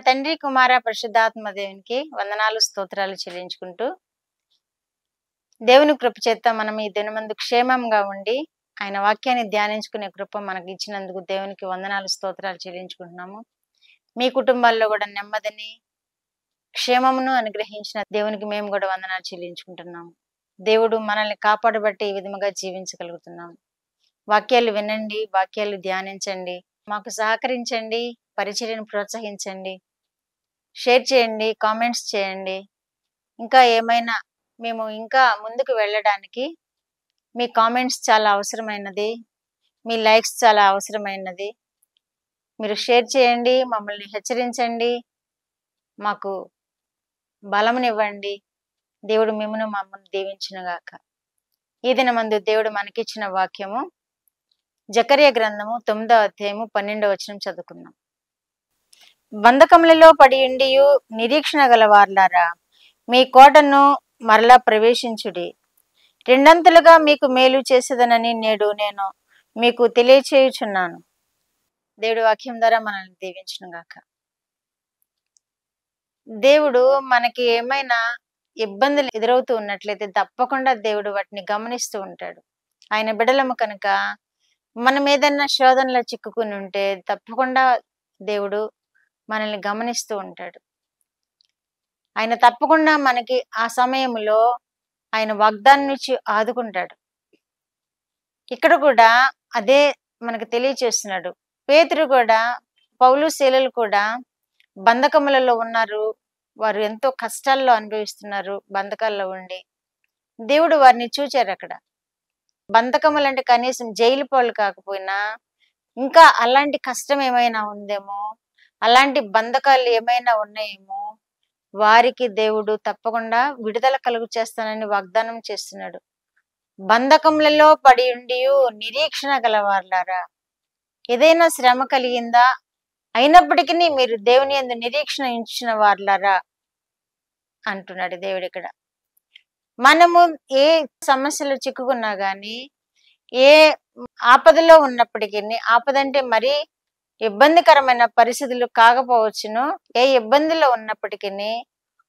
తండ్రి కుమార పరిశుద్ధాత్మ దేవునికి వందనాలు స్తోత్రాలు చెల్లించుకుంటూ దేవుని కృప చేత మనం ఈ దినమందు క్షేమంగా ఉండి ఆయన వాక్యాన్ని ధ్యానించుకునే కృప మనకు ఇచ్చినందుకు దేవునికి వందనాలు స్తోత్రాలు చెల్లించుకుంటున్నాము. మీ కుటుంబాల్లో కూడా నెమ్మదిని క్షేమమును అనుగ్రహించిన దేవునికి మేము కూడా వందనాలు చెల్లించుకుంటున్నాము. దేవుడు మనల్ని కాపాడబట్టి ఈ విధముగా జీవించగలుగుతున్నాము. వాక్యాలు వినండి, వాక్యాలు ధ్యానించండి, మాకు సహకరించండి, పరిచర్యను ప్రోత్సహించండి, షేర్ చేయండి, కామెంట్స్ చేయండి. ఇంకా ఏమైనా మేము ఇంకా ముందుకు వెళ్ళడానికి మీ కామెంట్స్ చాలా అవసరమైనది, మీ లైక్స్ చాలా అవసరమైనది. మీరు షేర్ చేయండి, మమ్మల్ని హెచ్చరించండి, మాకు బలమునివ్వండి. దేవుడు మిమ్మును మమ్మల్ని దీవించునుగాక. ఈ దినమందు దేవుడు మనకిచ్చిన వాక్యము జకర్యా గ్రంథము 9వ అధ్యాయము 12వ వచనం చదువుకుందాం. బంధకములలో పడియుండియు నిరీక్షణ గలవార్లారా, మీ కోటను మరలా ప్రవేశించుడి. రెండంతలుగా మీకు మేలు చేసేదనని నేడు నేను మీకు తెలియచేయుచున్నాను. దేవుడి వాక్యం ద్వారా మనల్ని దీవించునుగాక. దేవుడు మనకి ఏమైనా ఇబ్బందులు ఎదురవుతూ ఉన్నట్లయితే తప్పకుండా దేవుడు వాటిని గమనిస్తూ ఉంటాడు. ఆయన బిడలము కనుక మనం ఏదన్నా శోధనలో చిక్కుకుని ఉంటే తప్పకుండా దేవుడు మనల్ని గమనిస్తూ ఉంటాడు. ఆయన తప్పకుండా మనకి ఆ సమయంలో ఆయన వాగ్దానం ఇచ్చి ఆదుకుంటాడు. ఇక్కడ కూడా అదే మనకు తెలియచేస్తున్నాడు. పేతురు కూడా, పౌలు శీలలు కూడా బంధకములలో ఉన్నారు. వారు ఎంతో కష్టాల్లో అనుభవిస్తున్నారు. బంధకాల్లో ఉండి దేవుడు వారిని చూచారు. అక్కడ బంధకములు అంటే కనీసం జైలు పాలు కాకపోయినా ఇంకా అలాంటి కష్టం ఏమైనా ఉందేమో, అలాంటి బంధకాలు ఏమైనా ఉన్నాయేమో, వారికి దేవుడు తప్పకుండా విడుదల కలుగు చేస్తానని వాగ్దానం చేస్తున్నాడు. బంధకములలో పడి ఉండియు నిరీక్షణ గలవార్లారా, ఏదైనా శ్రమ కలిగిందా, అయినప్పటికీ మీరు దేవుని యందు నిరీక్షణ ఉంచిన వార్లారా అంటున్నాడు దేవుడు. ఇక్కడ మనము ఏ సమస్యలు చిక్కుకున్నా గానీ, ఏ ఆపదలో ఉన్నప్పటికీ, ఆపదంటే మరీ ఇబ్బందికరమైన పరిస్థితులు కాకపోవచ్చును, ఏ ఇబ్బందిలో ఉన్నప్పటికీ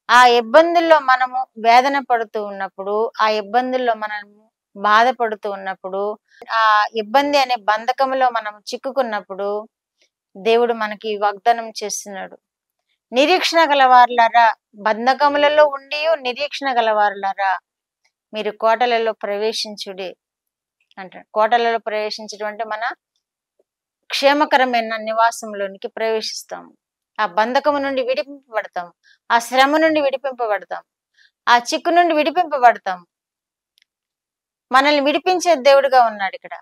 ఆ ఇబ్బందుల్లో మనము వేదన పడుతూ ఉన్నప్పుడు, ఆ ఇబ్బందుల్లో మనము బాధపడుతూ ఉన్నప్పుడు, ఆ ఇబ్బంది అనే బంధకంలో మనం చిక్కుకున్నప్పుడు దేవుడు మనకి వాగ్దానం చేస్తున్నాడు. నిరీక్షణ గలవారులారా, బంధకములలో ఉండి నిరీక్షణ గలవారులారా, మీరు కోటలలో ప్రవేశించుడి అంటాడు. కోటలలో ప్రవేశించడం అంటే మన క్షేమకరమైన నివాసంలోనికి ప్రవేశిస్తాము. ఆ బంధకము నుండి విడిపింపబడతాం, ఆ శ్రమ నుండి విడిపింపబడతాం, ఆ చిక్కు నుండి విడిపింపబడతాం. మనల్ని విడిపించే దేవుడుగా ఉన్నాడు. ఇక్కడ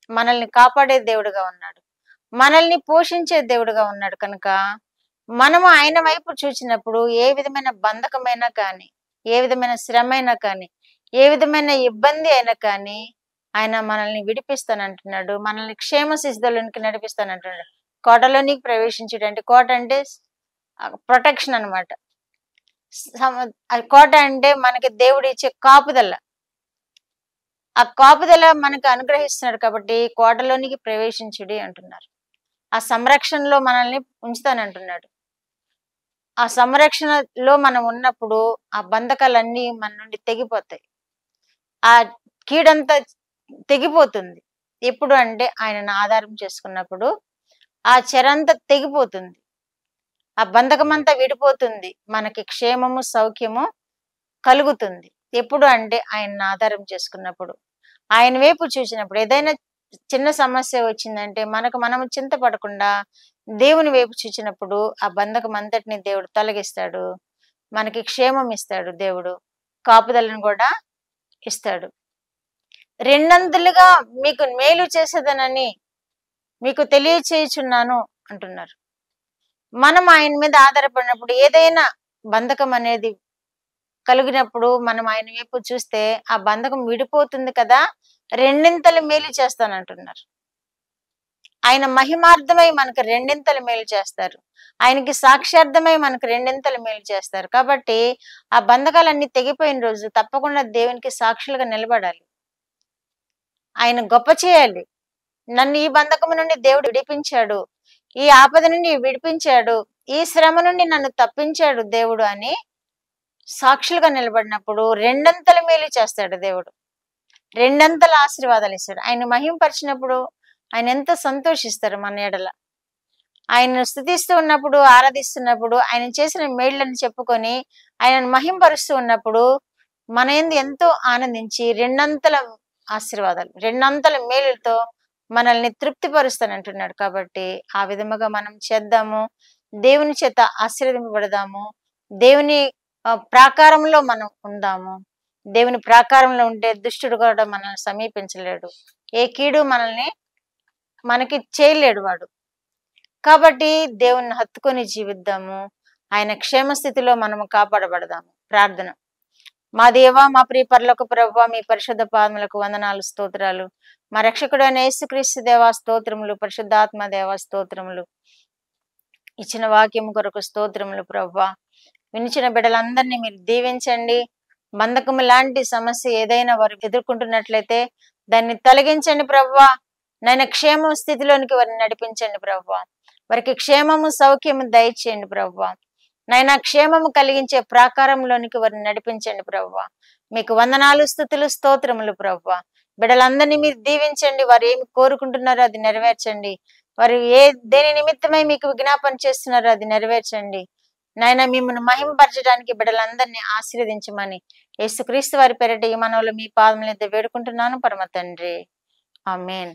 మనల్ని కాపాడే దేవుడుగా ఉన్నాడు, మనల్ని పోషించే దేవుడుగా ఉన్నాడు. కనుక మనము ఆయన వైపు చూసినప్పుడు ఏ విధమైన బంధకమైనా కానీ, ఏ విధమైన శ్రమ అయినా కానీ, ఏ విధమైన ఇబ్బంది అయినా కానీ ఆయన మనల్ని విడిపిస్తానంటున్నాడు. మనల్ని క్షేమ శిశులోనికి నడిపిస్తానంటున్నాడు. కోటలోనికి ప్రవేశించుడు అంటే, కోట అంటే ప్రొటెక్షన్ అనమాట. కోట అంటే మనకి దేవుడు ఇచ్చే కాపుదల. ఆ కాపుదల మనకు అనుగ్రహిస్తున్నాడు కాబట్టి కోటలోనికి ప్రవేశించుడి అంటున్నారు. ఆ సంరక్షణలో మనల్ని ఉంచుతానంటున్నాడు. ఆ సంరక్షణలో మనం ఉన్నప్పుడు ఆ బంధకాలన్నీ మన నుండి తెగిపోతాయి. ఆ కీడంతా తెగిపోతుంది. ఎప్పుడు అంటే ఆయనను ఆధారం చేసుకున్నప్పుడు ఆ చెరంతా తెగిపోతుంది, ఆ బంధకమంతా విడిపోతుంది, మనకి క్షేమము సౌఖ్యము కలుగుతుంది. ఎప్పుడు అంటే ఆయనను ఆధారం చేసుకున్నప్పుడు, ఆయన వైపు చూసినప్పుడు. ఏదైనా చిన్న సమస్య వచ్చిందంటే మనము చింతపడకుండా దేవుని వైపు చూసినప్పుడు ఆ బంధకం అంతటిని దేవుడు తొలగిస్తాడు, మనకి క్షేమం ఇస్తాడు, దేవుడు కాపుదలను కూడా ఇస్తాడు. రెండంతలుగా మీకు మేలు చేసేదనని మీకు తెలియచేయుచున్నాను అంటున్నారు. మనం ఆయన మీద ఆధారపడినప్పుడు, ఏదైనా బంధకం అనేది కలిగినప్పుడు మనం ఆయన వైపు చూస్తే ఆ బంధకం విడిపోతుంది కదా, రెండింతలు మేలు చేస్తానంటున్నారు. ఆయన మహిమార్థమై మనకు రెండింతలు మేలు చేస్తారు, ఆయనకి సాక్ష్యార్థమై మనకు రెండింతలు మేలు చేస్తారు. కాబట్టి ఆ బంధకాలన్నీ తెగిపోయిన రోజు తప్పకుండా దేవునికి సాక్షులుగా నిలబడాలి, ఆయన గొప్ప చేయాలి. నన్ను ఈ బంధకము నుండి దేవుడు విడిపించాడు, ఈ ఆపద నుండి విడిపించాడు, ఈ శ్రమ నుండి నన్ను తప్పించాడు దేవుడు అని సాక్షులుగా నిలబడినప్పుడు రెండంతల మేలు చేస్తాడు దేవుడు. రెండంతల ఆశీర్వాదాలు ఇస్తాడు. ఆయన మహింపరిచినప్పుడు ఆయన ఎంత సంతోషిస్తారు మన ఎడల. ఆయనను స్తుతిస్తూ ఉన్నప్పుడు, ఆరాధిస్తున్నప్పుడు, ఆయన చేసిన మేళ్లను చెప్పుకొని ఆయనను మహింపరుస్తూ ఉన్నప్పుడు మన యందు ఎంతో ఆనందించి రెండంతల ఆశీర్వాదాలు, రెండంతల మేలులతో మనల్ని తృప్తిపరుస్తానంటున్నాడు. కాబట్టి ఆ విధముగా మనం చేద్దాము, దేవుని చేత ఆశీర్వదింపబడదాము, దేవుని ప్రాకారంలో మనం ఉందాము. దేవుని ప్రాకారంలో ఉంటే దుష్టుడు కూడా మనల్ని సమీపించలేడు, ఏ కీడు మనకి చేయలేడు వాడు. కాబట్టి దేవుణ్ణి హత్తుకొని జీవిద్దాము, ఆయన క్షేమస్థితిలో మనము కాపాడబడదాము. ప్రార్థన. మా దేవా, మా ప్రియ పరలోక ప్రభువా, మీ పరిశుద్ధ పాదములకు వందనాలు, స్తోత్రాలు. మా రక్షకుడైన యేసుక్రీస్తు దేవా స్తోత్రములు, పరిశుద్ధాత్మ దేవా స్తోత్రములు. ఇచ్చిన వాక్యం కొరకు స్తోత్రములు ప్రభువా. వినిచిన బిడ్డలందరినీ మీరు దీవించండి. బంధకము లాంటి సమస్య ఏదైనా వారు ఎదుర్కొంటున్నట్లయితే దాన్ని తొలగించండి ప్రభువా. నాయన క్షేమ స్థితిలోనికి వారిని నడిపించండి ప్రభువా. వారికి క్షేమము సౌఖ్యము దయచేయండి ప్రభువా. నాయన క్షేమము కలిగించే ప్రాకారంలోనికి వారిని నడిపించండి ప్రభువా. మీకు వందనాలు, స్తుతులు, స్తోత్రములు ప్రభువా. బిడ్డలందరినీ మీరు దీవించండి. వారు ఏమి కోరుకుంటున్నారో అది నెరవేర్చండి. వారు దేని నిమిత్తమై మీకు విజ్ఞాపన చేస్తున్నారో అది నెరవేర్చండి. నాయన మిమ్మల్ని మహిమపరచడానికి బిడ్డలందరినీ ఆశీర్వదించమని యేసుక్రీస్తు వారి పేరిట ఈ మనవులు మీ పాదముల యొద్ద వేడుకుంటున్నాను పరమ తండ్రి. ఆమేన్.